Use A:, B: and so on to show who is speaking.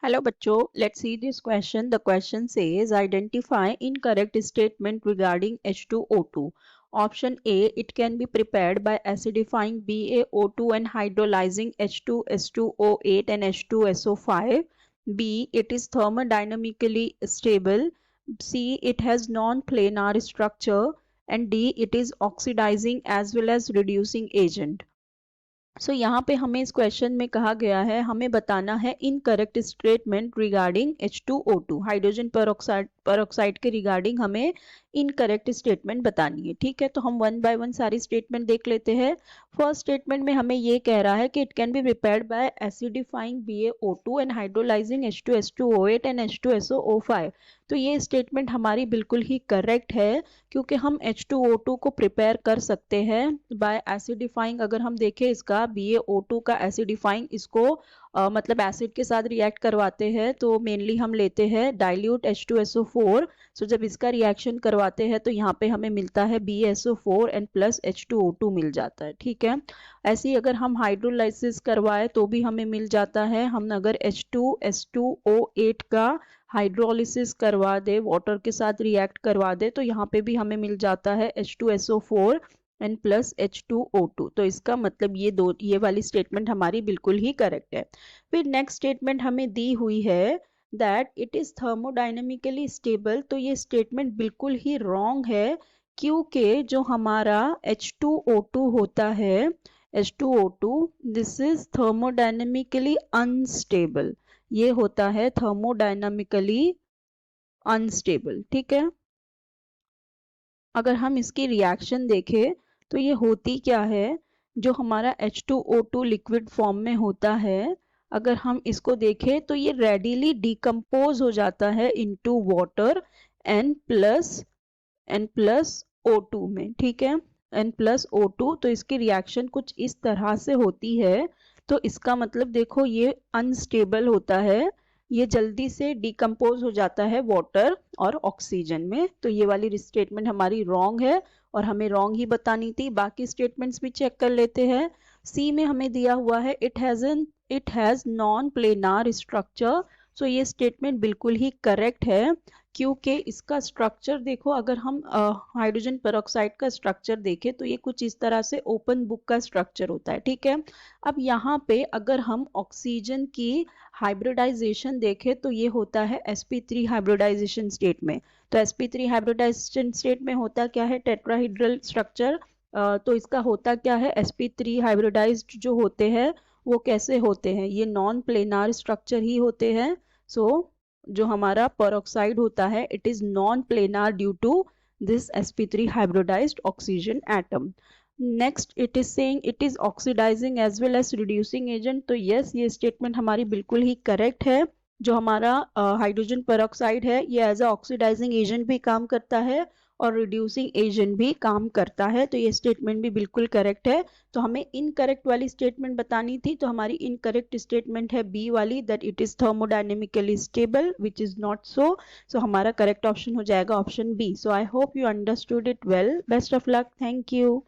A: Hello बच्चों, let's see this question. The question says identify incorrect statement regarding H2O2. Option A, it can be prepared by acidifying BaO2 and hydrolyzing H2S2O8 and H2SO5. B, it is thermodynamically stable. C, it has non-planar structure. And D, it is oxidizing as well as reducing agent. सो यहाँ पे हमें इस question में कहा गया है हमें बताना है incorrect statement regarding H2O2 hydrogen peroxide के रिगार्डिंग हमें इनकरेक्ट स्टेटमेंट बतानी है। ठीक है, तो हम वन बाय वन सारी स्टेटमेंट देख लेते हैं। फर्स्ट स्टेटमेंट में हमें ये कह रहा है कि it can be prepared by acidifying BaO2 and hydrolysing H2S2O8 and H2SO5। तो ये स्टेटमेंट हमारी बिल्कुल ही करेक्ट है क्योंकि हम H2O2 को प्रिपेयर कर सकते हैं बाय एसिडिफाइंग। अगर हम देखें इसका BaO2 का एसिडिफाइंग इसको मतलब एसिड के साथ रिएक्ट करवाते हैं तो मेनली हम लेते हैं डाइल्यूट H2SO4। सो जब इसका रिएक्शन करवाते हैं तो यहाँ पे हमें मिलता है BaSO4 एंड प्लस H2O2 मिल जाता है। ठीक है, ऐसे ही अगर हम हाइड्रोलाइसिस करवाए तो भी हमें मिल जाता है। हम अगर H2S2O8 का हाइड्रोलिसिस करवा दे, वाटर के साथ रिएक्ट करवा दे, तो यहाँ पे भी हमें मिल जाता है H2SO4 एंड प्लस H2O2। तो इसका मतलब ये वाली स्टेटमेंट हमारी बिल्कुल ही करेक्ट है। फिर नेक्स्ट स्टेटमेंट हमें दी हुई है that it is thermodynamically stable. तो ये स्टेटमेंट बिल्कुल ही रॉन्ग है क्योंकि जो हमारा H2O2 होता है, H2O2 this is thermodynamically unstable. ये होता है थर्मोडायनामिकली अनस्टेबल। ठीक है, अगर हम इसकी रिएक्शन देखें तो ये होती क्या है, जो हमारा H2O2 लिक्विड फॉर्म में होता है, अगर हम इसको देखें तो ये रेडिली डिकम्पोज हो जाता है into water N plus O2 में। ठीक है, N प्लस O2। तो इसकी रिएक्शन कुछ इस तरह से होती है। तो इसका मतलब देखो ये अनस्टेबल होता है, ये जल्दी से डिकम्पोज हो जाता है वाटर और ऑक्सीजन में। तो ये वाली स्टेटमेंट हमारी रॉन्ग है और हमें रॉन्ग ही बतानी थी। बाकी स्टेटमेंट्स भी चेक कर लेते हैं। सी में हमें दिया हुआ है it has non planar structure. So ये स्टेटमेंट बिल्कुल ही करेक्ट है क्योंकि इसका स्ट्रक्चर देखो, अगर हम हाइड्रोजन पेरोक्साइड का स्ट्रक्चर देखें तो ये कुछ इस तरह से ओपन बुक का स्ट्रक्चर होता है। ठीक है, अब यहाँ पे अगर हम ऑक्सीजन की हाइब्रिडाइजेशन देखें तो ये होता है sp3 हाइब्रिडाइजेशन स्टेट में। तो sp3 हाइब्रिडाइजेशन स्टेट में होता क्या है, टेट्राहीड्रल स्ट्रक्चर। तो इसका होता क्या है, sp3 हाइब्रिडाइज्ड जो होते हैं वो कैसे होते हैं, ये नॉन प्लेनार स्ट्रक्चर ही होते हैं। सो जो हमारा पेरोक्साइड होता है it is non planar due to this sp3 hybridised oxygen atom. Next it is saying it is oxidising as well as reducing agent. तो यस, ये स्टेटमेंट हमारी बिल्कुल ही करेक्ट है। जो हमारा हाइड्रोजन पेरोक्साइड है ये एज अ ऑक्सीडाइजिंग एजेंट भी काम करता है और रिड्यूसिंग एजेंट भी काम करता है। तो ये स्टेटमेंट भी बिल्कुल करेक्ट है। तो हमें इनकरेक्ट वाली स्टेटमेंट बतानी थी, तो हमारी इनकरेक्ट स्टेटमेंट है बी वाली, that it is thermodynamically stable, which is not so. So हमारा करेक्ट ऑप्शन हो जाएगा option B. So I hope you understood it well. Best of luck, thank you.